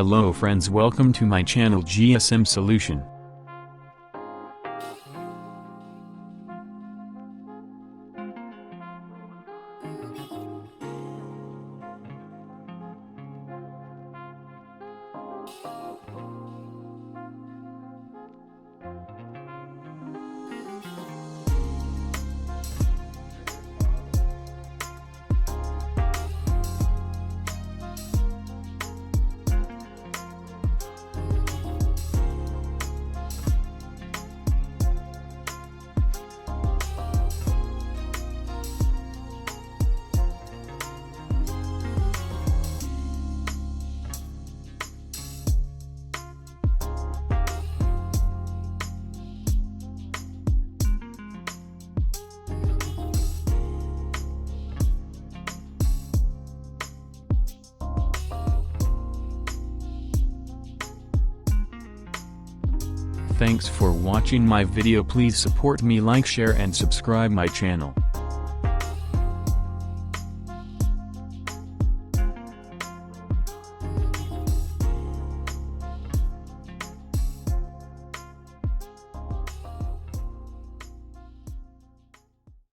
Hello friends, welcome to my channel GSM Solution. Thanks for watching my video. Please support me, like, share and subscribe my channel.